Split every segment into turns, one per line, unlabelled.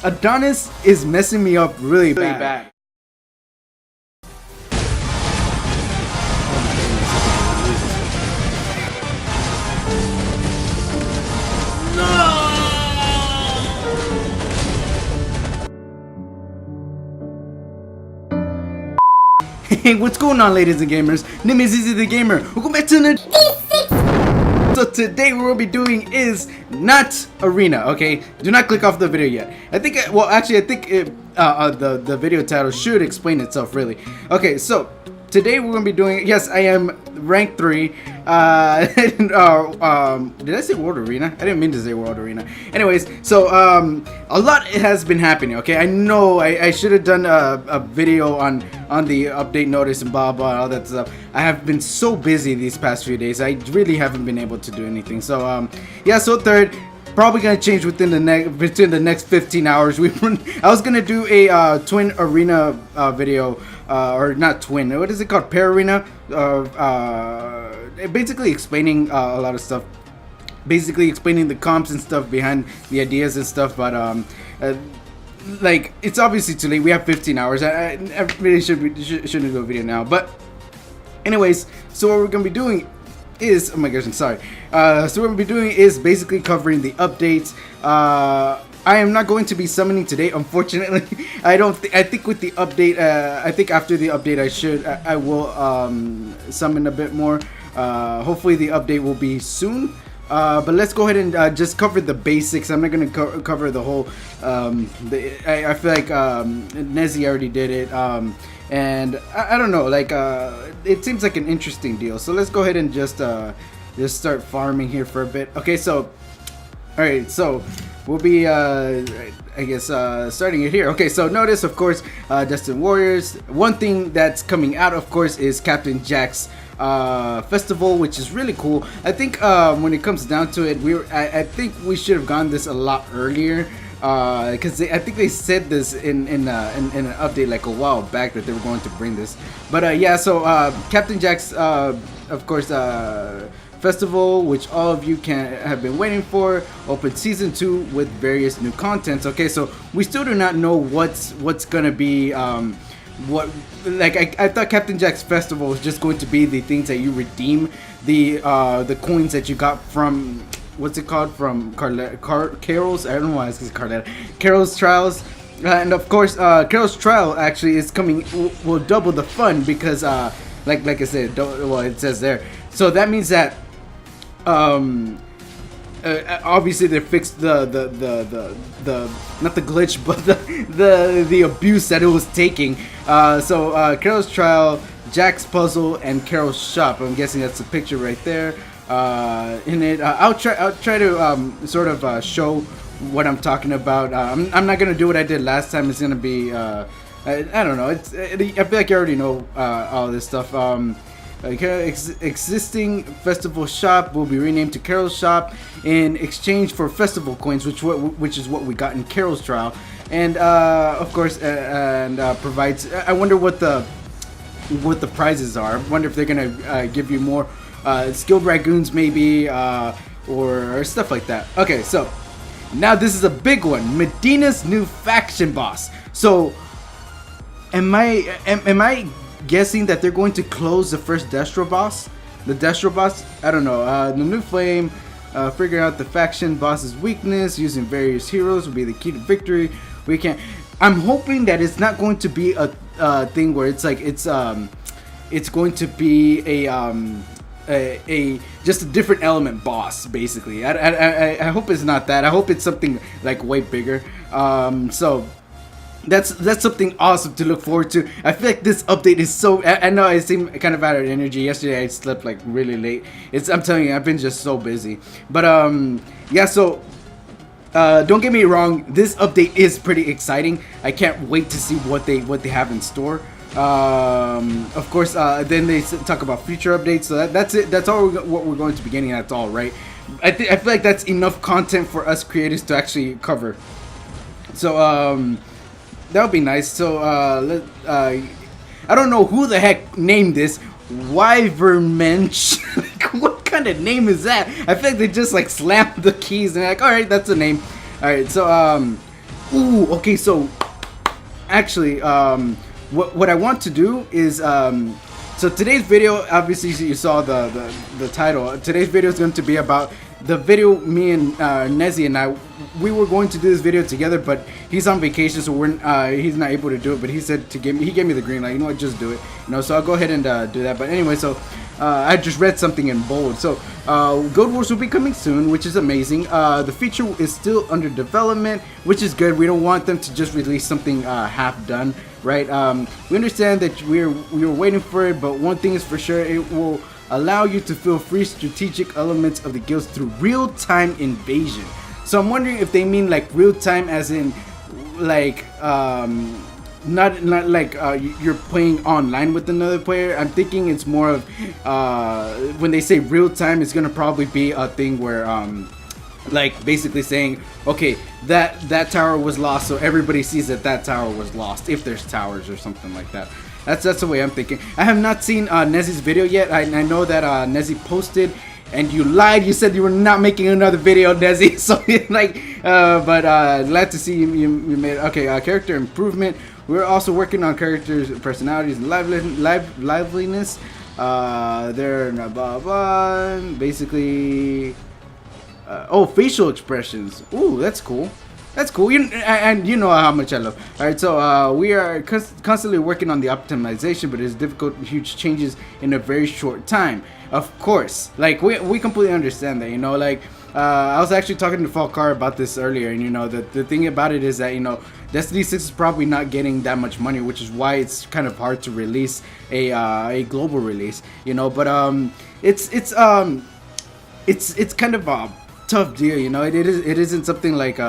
Adonis is messing me up really bad. Hey, what's going on, ladies and gamers? Name is Easy the Gamer. Welcome back to the Destiny6. So today what we'll be doing is not arena. Okay, do not click off the video yet. I think, well, actually, I think the video title should explain itself, really. Okay, so today we're gonna be doing. Yes, I am rank 3. Did I say World Arena? I didn't mean to say World Arena. Anyways, so a lot has been happening. Okay, I know I should have done a video on the update notice and blah blah all that stuff. I have been so busy these past few days. I really haven't been able to do anything. So yeah. So third. Probably gonna change within the next 15 hours. I was gonna do a twin arena video, or not twin. What is it called? Pair arena. Basically explaining a lot of stuff. Basically explaining the comps and stuff behind the ideas and stuff. But like, it's obviously too late. We have 15 hours. I really shouldn't do a video now. But anyways, so what we're gonna be doing is, oh my gosh, I'm sorry. So what we'll be doing is basically covering the updates. I am not going to be summoning today, unfortunately. I think with the update, I think after the update, I will summon a bit more. Hopefully the update will be soon. But let's go ahead and just cover the basics. I'm not going to cover the whole. I feel like Nezzy already did it. And I don't know, like it seems like an interesting deal. So let's go ahead and just start farming here for a bit. Okay, so all right, so we'll be I guess starting it here. Okay, so notice, of course, Destined Warriors. One thing that's coming out, of course, is Captain Jack's festival, which is really cool. I think when it comes down to it, I think we should have gone this a lot earlier. Because I think they said this in an update like a while back that they were going to bring this. But yeah, so Captain Jack's of course festival, which all of you have been waiting for, opened season 2 with various new contents. Okay, so we still do not know what's gonna be what, like I thought Captain Jack's festival was just going to be the things that you redeem, the coins that you got from, what's it called, from Carol's, I don't know why it's Carletta, Carol's Trials. And of course Carol's Trial actually is coming, will double the fun, because like I said, well, it says there, so that means that obviously they fixed the not the glitch, but the abuse that it was taking. So Carol's Trial, Jack's Puzzle, and Carol's Shop, I'm guessing that's the picture right there. In it, I'll try to sort of show what I'm talking about. I'm not gonna do what I did last time. It's gonna be I don't know. I feel like you already know all this stuff. Existing festival shop will be renamed to Carol's Shop in exchange for festival coins, which is what we got in Carol's Trial, and of course, provides. I wonder what the prizes are. I wonder if they're gonna give you more skilled Ragoons, maybe, or stuff like that. Okay, so now this is a big one. Medina's new faction boss. So am I guessing that they're going to close the first Destro boss? The Destro boss? I don't know. The new flame, figuring out the faction boss's weakness using various heroes will be the key to victory. I'm hoping that it's not going to be a thing where it's like it's going to be a just a different element boss, basically. I hope it's not that. I hope it's something like way bigger. So that's something awesome to look forward to. I feel like this update is so. I know I seem kind of out of energy. Yesterday I slept like really late. I'm telling you, I've been just so busy. But yeah. So don't get me wrong. This update is pretty exciting. I can't wait to see what they have in store. Of course, then they talk about future updates. So that's it. That's all what we're going to be getting. That's all right. I feel like that's enough content for us creators to actually cover. So that would be nice. So I don't know who the heck named this Wyvermensch. Like, what kind of name is that? I feel like they just like slammed the keys and they're like, all right, that's a name. All right, so Ooh, okay, so actually, what I want to do is, so today's video, obviously you saw the title. Today's video is going to be about the video me and Nezzy and I, we were going to do this video together, but he's on vacation, so he's not able to do it. But he said he gave me the green light. You know what? Just do it. You know, so I'll go ahead and do that. But anyway, so I just read something in bold. So Guild Wars will be coming soon, which is amazing. The feature is still under development, which is good. We don't want them to just release something half done, right? We understand that we were waiting for it, but one thing is for sure: it will allow you to feel free strategic elements of the guilds through real-time invasion. So I'm wondering if they mean like real-time as in like not like you're playing online with another player. I'm thinking it's more of when they say real-time, it's gonna probably be a thing where like basically saying, okay, that tower was lost, so everybody sees that tower was lost, if there's towers or something like that. That's the way I'm thinking. I have not seen Nezzy's video yet. I know that Nezzy posted, and you lied. You said you were not making another video, Nezzy. So like, but glad to see you made. Okay, character improvement. We're also working on characters' personalities and liveliness. They're blah blah. Basically, oh, facial expressions. Ooh, that's cool. That's cool, and you know how much I love. Alright, so we are constantly working on the optimization, but it's difficult, huge changes in a very short time. Of course, like we completely understand that, you know, like I was actually talking to Falcar about this earlier, and you know, the thing about it is that, you know, Destiny6 is probably not getting that much money, which is why it's kind of hard to release a global release, you know, but it's kind of a tough deal, you know. It isn't something like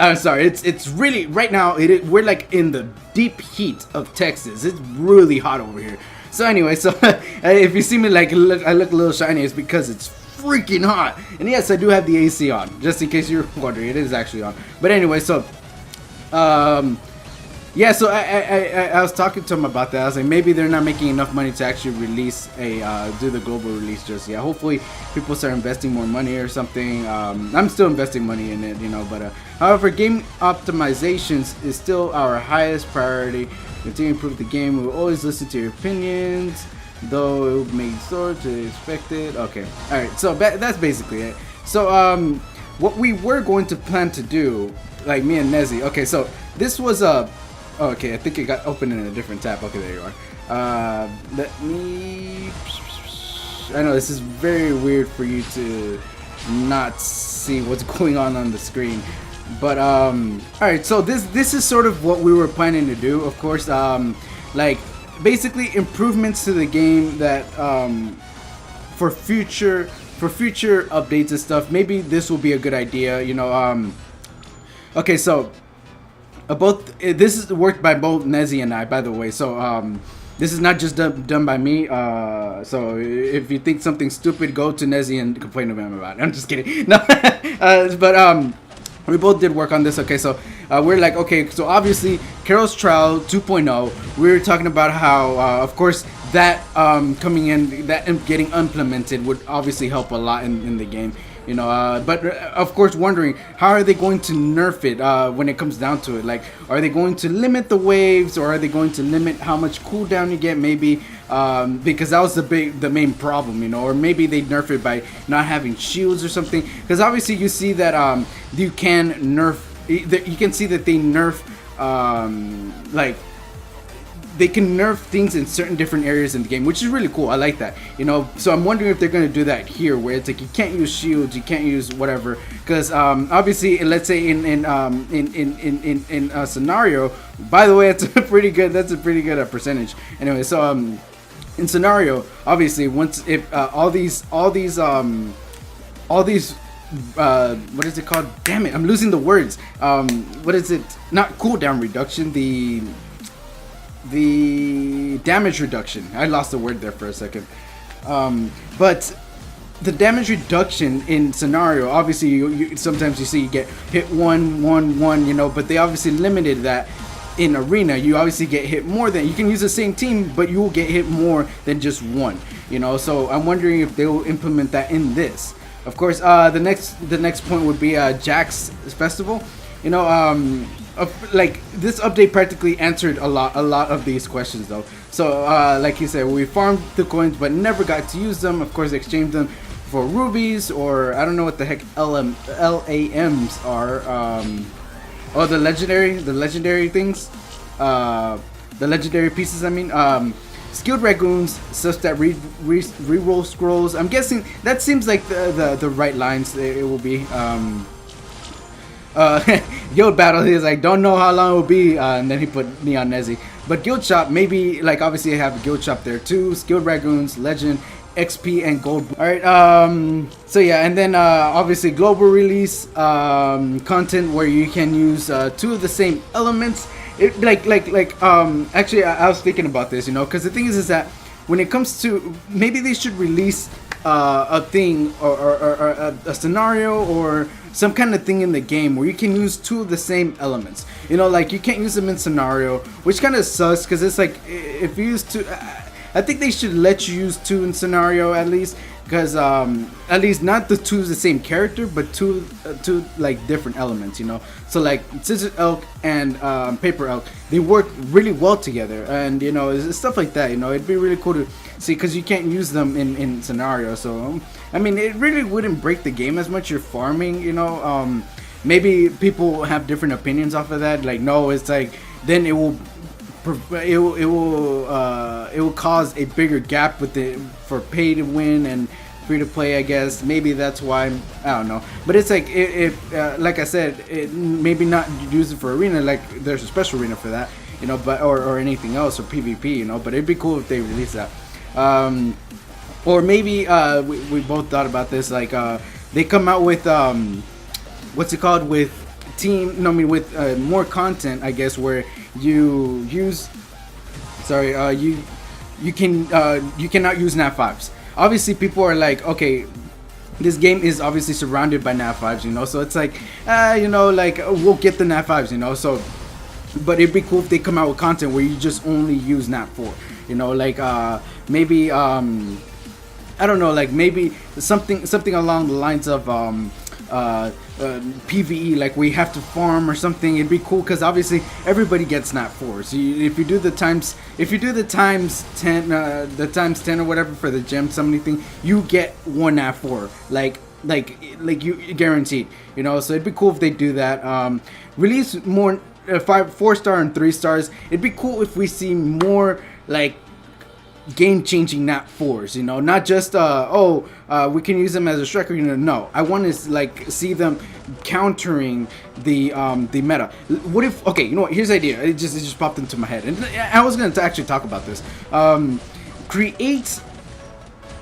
I'm sorry, it's really right now we're like in the deep heat of Texas. It's really hot over here. So anyway, so if you see me like I look a little shiny, it's because it's freaking hot. And yes, I do have the AC on, just in case you're wondering. It is actually on. But anyway, so yeah, so I was talking to him about that. I was like, maybe they're not making enough money to actually release do the global release just yet. Hopefully people start investing more money or something. I'm still investing money in it, you know, but however, game optimizations is still our highest priority. Continue to improve the game. We will always listen to your opinions, though it may sort to expected. Okay, all right, so that's basically it. So what we were going to plan to do, like me and Nezzy. Okay, so this was a okay, I think it got open in a different tab. Okay, there you are. Let me... I know this is very weird for you to not see what's going on the screen. But, alright, so this is sort of what we were planning to do. Of course, like, basically improvements to the game that, for future updates and stuff. Maybe this will be a good idea, you know. Okay, so... this is worked by both Nezzy and I, by the way. So this is not just done by me. So if you think something stupid, go to Nezzy and complain to him about it. I'm just kidding. No, but we both did work on this. Okay, so we're like, okay, so obviously Carol's Trial 2.0. We were talking about how, of course, that coming in, that getting implemented would obviously help a lot in the game. You know, but of course wondering how are they going to nerf it when it comes down to it. Like, are they going to limit the waves, or are they going to limit how much cooldown you get? Maybe because that was the main problem, you know. Or maybe they nerf it by not having shields or something. Because obviously you see that you can nerf. You can see that they nerf like. They can nerf things in certain different areas in the game, which is really cool. I like that, you know. So I'm wondering if they're gonna do that here, where it's like you can't use shields, you can't use whatever, because obviously, let's say in a scenario. By the way, that's a pretty good percentage. Anyway, so in scenario, obviously, once if all these what is it called? Damn it, I'm losing the words. What is it? Not cooldown reduction. The damage reduction. I lost the word there for a second. But the damage reduction in scenario, obviously you sometimes you see you get hit one, you know, but they obviously limited that. In arena, you obviously get hit more than, you can use the same team, but you will get hit more than just one, you know. So I'm wondering if they will implement that in this. Of course, the next point would be Jack's Festival. You know, like this update practically answered a lot of these questions though. So like you said, we farmed the coins but never got to use them. Of course, exchanged them for rubies, or I don't know what the heck LAMs are. Oh, the legendary things, the legendary pieces. I mean, skilled ragoons, such that reroll scrolls. I'm guessing that seems like the right lines. It will be. Guild battle. He's like, don't know how long it will be, and then he put Neon Nezzy. But guild shop, maybe like obviously I have a guild shop there too. Skilled ragoons, legend, XP, and gold. All right. So yeah, and then obviously global release content where you can use two of the same elements. It actually I was thinking about this, you know, because the thing is that when it comes to, maybe they should release a thing or a scenario or some kind of thing in the game where you can use two of the same elements. You know, like you can't use them in scenario, which kind of sucks because it's like if you use two, I think they should let you use two in scenario at least, because at least not the two the same character, but two like different elements. You know, so like Scissor Elk and Paper Elk, they work really well together, and you know, it's stuff like that. You know, it'd be really cool to see because you can't use them in scenario. So I mean, it really wouldn't break the game as much. You're farming, you know. Maybe people have different opinions off of that. Like, no, it's like then it will cause a bigger gap with the for pay to win and free to play. I guess maybe that's why. I don't know, but it's like like I said, maybe not use it for arena. Like there's a special arena for that, you know, but or anything else or PvP, you know. But it'd be cool if they release that. Or maybe we both thought about this. Like they come out with what's it called, with team? No, I mean with more content, I guess, where you use. Sorry, you cannot use nat 5s. Obviously, people are like, okay, this game is obviously surrounded by nat 5s, you know. So it's like, you know, like we'll get the nat 5s, you know. So, but it'd be cool if they come out with content where you just only use nat 4. You know, like maybe I don't know, like maybe something along the lines of PVE, like we have to farm or something. It'd be cool because obviously everybody gets nat 4. So if you do the times 10, the times 10 or whatever for the gem summoning thing, you get one nat 4, like you guaranteed, you know. So it'd be cool if they do that. Release more 4-star and 3-stars. It'd be cool if we see more like game-changing nat 4s, you know, not just we can use them as a striker, you know. No, I want to like see them countering the meta. What if, okay, you know what, here's the idea. It just popped into my head, and I was going to actually talk about this. Create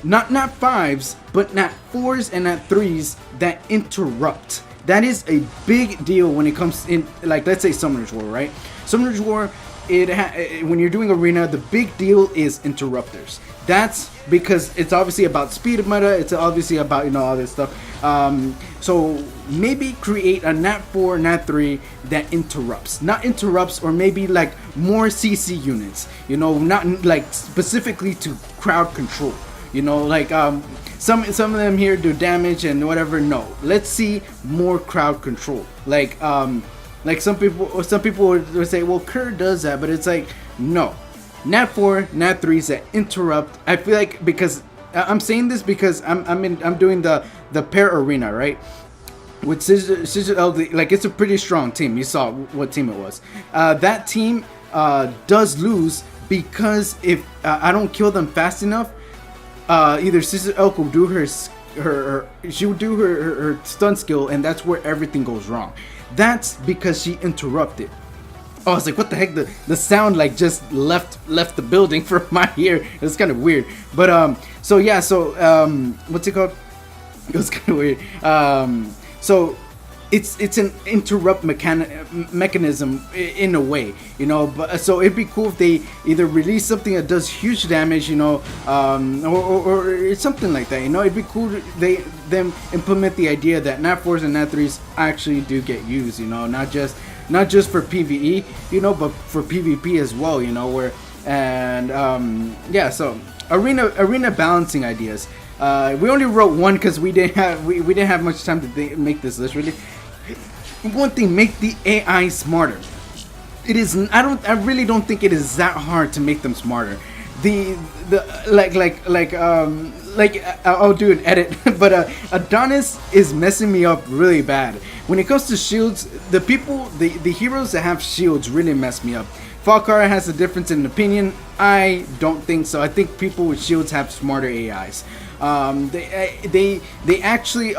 not nat 5s but nat 4s and nat 3s that interrupt. That is a big deal when it comes in, like, let's say Summoner's War, right? Summoner's War, when you're doing arena, the big deal is interrupters. That's because it's obviously about speed of meta. It's obviously about, you know, all this stuff. So maybe create a nat 4, nat 3 that interrupts, or maybe like more CC units. You know, not like specifically to crowd control. You know, like some of them here do damage and whatever. No, let's see more crowd control. Like some people would say, well, Kerr does that, but it's like, no, nat 4, nat 3s that interrupt. I feel like, because I'm saying this because I'm doing the pair arena, right? With Scissor LD, like it's a pretty strong team. You saw what team it was. That team does lose because if I don't kill them fast enough, either Scissor Elk will do her stun skill, and that's where everything goes wrong. That's because she interrupted. Oh, I was like, what the heck? The sound like just left the building from my ear. It's kind of weird. But so yeah, so what's it called? It was kind of weird. So it's an interrupt mechanism in a way, you know. But so it'd be cool if they either release something that does huge damage, you know, or something like that, you know. It'd be cool to them implement the idea that nat 4s and nat 3s actually do get used, you know, not just for PvE, you know, but for PvP as well, you know. Where and yeah, so arena balancing ideas. We only wrote one because we didn't have much time to make this list really. one thing, make the AI smarter. It is. I really don't think it is that hard to make them smarter. The I'll do an edit, but Adonis is messing me up really bad. When it comes to shields, the heroes that have shields really mess me up. Falkara has a difference in opinion. I don't think so. I think people with shields have smarter AIs. They actually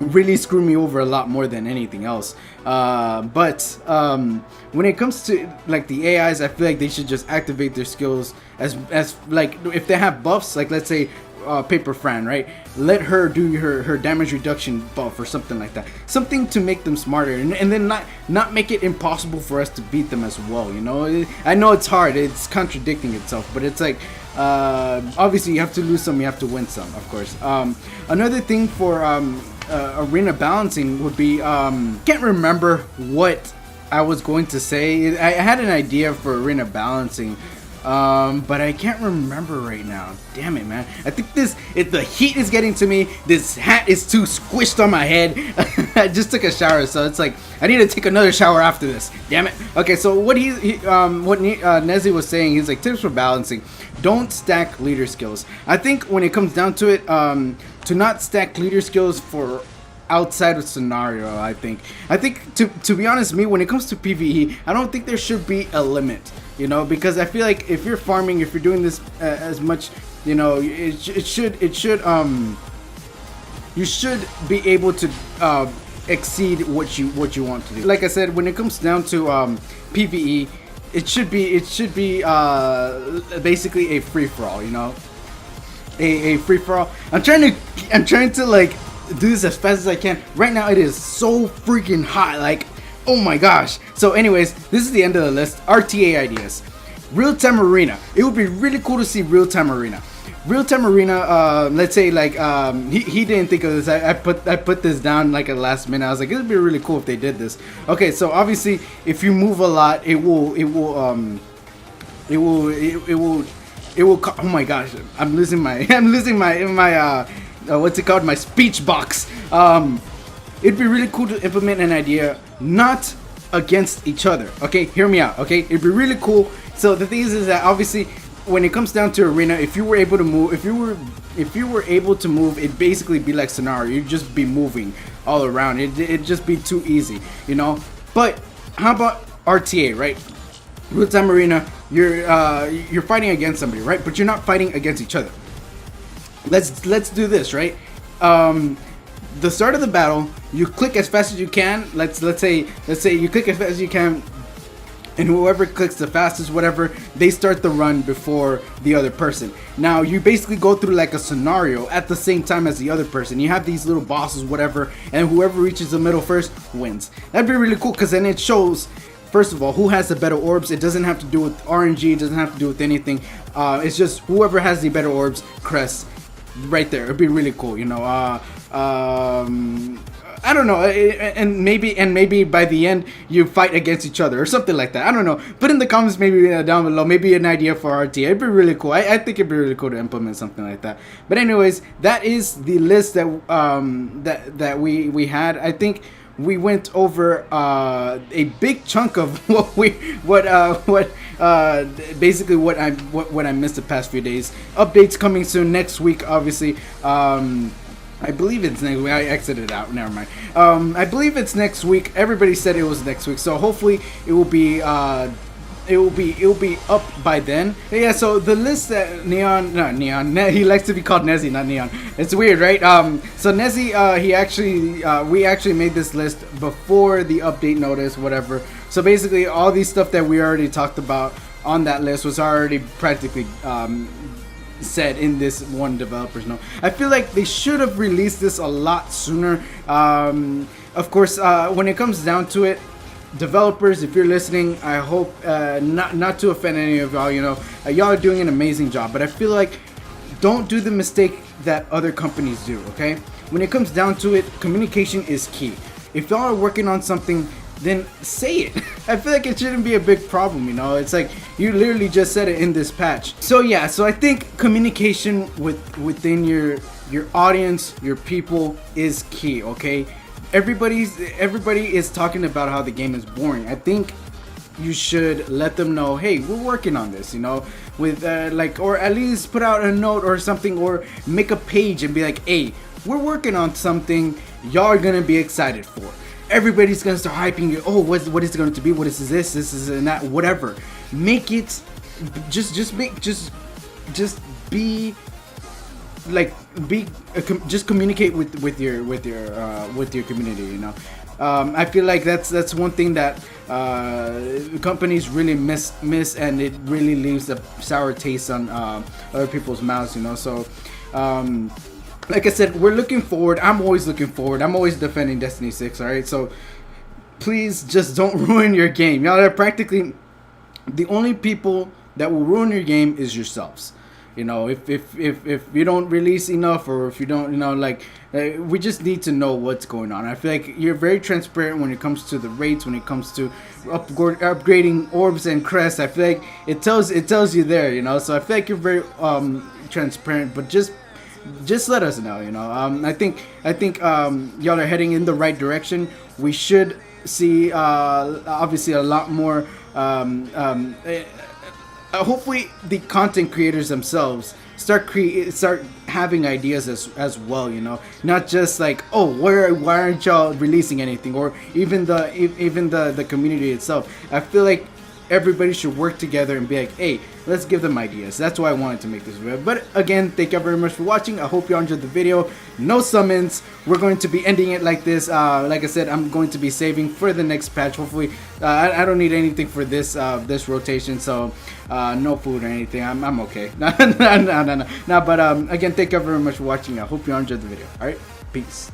really screw me over a lot more than anything else. But when it comes to like the AIs, I feel like they should just activate their skills as like if they have buffs, like let's say Paper Fran, right? Let her do her damage reduction buff or something like that. Something to make them smarter, and then not make it impossible for us to beat them as well. You know, I know it's hard. It's contradicting itself, but it's like obviously you have to lose some, you have to win some, of course. Another thing for arena balancing would be can't remember what I was going to say. I had an idea for arena balancing, but I can't remember right now. Damn it, man. I think the heat is getting to me. This hat is too squished on my head. I just took a shower, so it's like I need to take another shower after this. Damn it. Okay, so what Nezzy was saying, he's like, tips for balancing: don't stack leader skills. I think when it comes down to it, to not stack leader skills for outside of scenario. I think to be honest, me, when it comes to PvE, I don't think there should be a limit. You know, because I feel like if you're farming, if you're doing this as much, you know, you should be able to exceed what you want to do. Like I said, when it comes down to PvE, it should be basically a free for all. You know, a free for all. I'm trying to like do this as fast as I can. Right now, it is so freaking hot. Like, oh my gosh. So anyways, this is the end of the list. RTA ideas. Real-time arena. It would be really cool to see real-time arena. Real-time arena, let's say like he didn't think of this. I put this down like at the last minute. I was like, it would be really cool if they did this. Okay, so obviously if you move a lot, it will oh my gosh, I'm losing my what's it called? My speech box. It'd be really cool to implement an idea not against each other. Okay, hear me out. Okay, it'd be really cool. So the thing is that obviously when it comes down to arena, if you were able to move, if you were able to move, it'd basically be like scenario. You'd just be moving all around. It'd just be too easy, you know. But how about RTA, right? Real-time arena. You're fighting against somebody, right? But you're not fighting against each other. Let's do this, right? The start of the battle, you click as fast as you can. Let's say you click as fast as you can, and whoever clicks the fastest, whatever, they start the run before the other person. Now you basically go through like a scenario at the same time as the other person. You have these little bosses, whatever, and whoever reaches the middle first wins. That'd be really cool, because then it shows, first of all, who has the better orbs. It doesn't have to do with RNG, it doesn't have to do with anything. It's just whoever has the better orbs crests right there. It'd be really cool, you know. I don't know, and maybe by the end you fight against each other or something like that. I don't know. Put in the comments maybe down below, maybe an idea for RT. It'd be really cool. I think it'd be really cool to implement something like that. But anyways, that is the list that that we had. I think we went over a big chunk of basically what I missed the past few days. Updates coming soon next week, obviously. I believe it's next week. I exited out. Never mind. I believe it's next week. Everybody said it was next week, so hopefully it will be up by then. Yeah. So the list that Neon, he likes to be called Nezzy, not Neon. It's weird, right? So Nezzy, we actually made this list before the update notice, whatever. So basically, all these stuff that we already talked about on that list was already practically said in this one developer's note. I feel like they should have released this a lot sooner. Of course, when it comes down to it, developers, if you're listening, I hope not to offend any of y'all. You know, y'all are doing an amazing job, but I feel like don't do the mistake that other companies do. Okay, when it comes down to it, communication is key. If y'all are working on something, then say it. I feel like it shouldn't be a big problem, you know. It's like you literally just said it in this patch. So yeah, so I think communication within your audience, your people, is key. Okay, everybody is talking about how the game is boring. I think you should let them know, hey, we're working on this, you know, with like, or at least put out a note or something, or make a page and be like, hey, we're working on something y'all are gonna be excited for. Everybody's gonna start hyping you. Oh, what is it going to be? What is this? This is and that. Whatever. Make it. Just be like just communicate with your community. You know. I feel like that's one thing that companies really miss, and it really leaves a sour taste on other people's mouths. You know. So. Like I said, we're looking forward. I'm always looking forward. I'm always defending Destiny 6, alright? So, please just don't ruin your game. Y'all are practically the only people that will ruin your game is yourselves. You know, if you don't release enough, or if you don't, you know, like, we just need to know what's going on. I feel like you're very transparent when it comes to the rates, when it comes to upgrading orbs and crests. I feel like it tells you there, you know. So I feel like you're very transparent, but just let us know, you know. I think y'all are heading in the right direction. We should see obviously a lot more. Hopefully, the content creators themselves start having ideas as well. You know, not just like, oh, why aren't y'all releasing anything, or even the community itself. I feel like everybody should work together and be like, hey, let's give them ideas. That's why I wanted to make this video. But again, thank you very much for watching. I hope you enjoyed the video. No summons. We're going to be ending it like this. Like I said, I'm going to be saving for the next patch. Hopefully, I don't need anything for this rotation, so no food or anything. I'm okay. No. But again, thank you very much for watching. I hope you enjoyed the video. All right, peace.